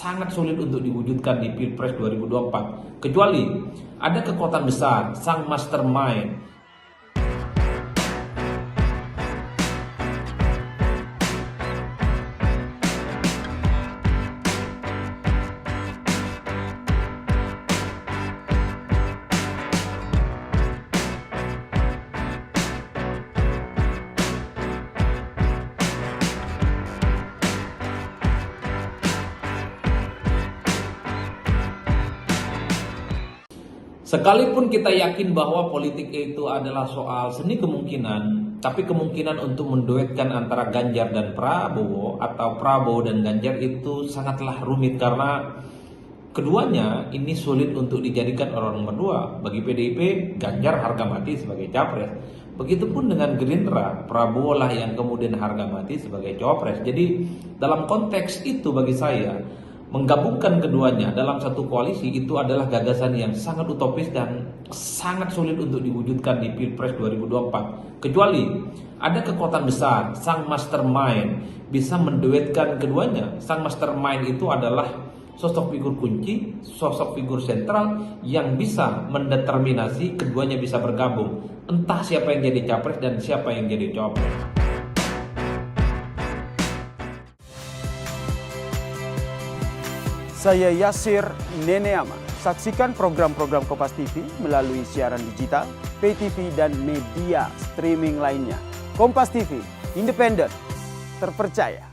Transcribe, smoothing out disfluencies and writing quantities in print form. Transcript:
sangat sulit untuk diwujudkan di Pilpres 2024. Kecuali ada kekuatan besar, sang mastermind. Sekalipun kita yakin bahwa politik itu adalah soal seni kemungkinan, tapi kemungkinan untuk menduetkan antara Ganjar dan Prabowo atau Prabowo dan Ganjar itu sangatlah rumit karena keduanya ini sulit untuk dijadikan orang nomor dua. Bagi PDIP, Ganjar harga mati sebagai capres. Begitupun dengan Gerindra, Prabowo lah yang kemudian harga mati sebagai cawapres. Jadi dalam konteks itu bagi saya, menggabungkan keduanya dalam satu koalisi itu adalah gagasan yang sangat utopis dan sangat sulit untuk diwujudkan di Pilpres 2024. Kecuali ada kekuatan besar, sang mastermind bisa menduetkan keduanya. Sang mastermind itu adalah sosok figur kunci, sosok figur sentral yang bisa mendeterminasi keduanya bisa bergabung. Entah siapa yang jadi capres dan siapa yang jadi cawapres. Saya Yasir Neneama. Saksikan program-program Kompas TV melalui siaran digital, pay TV, dan media streaming lainnya. Kompas TV, independen, terpercaya.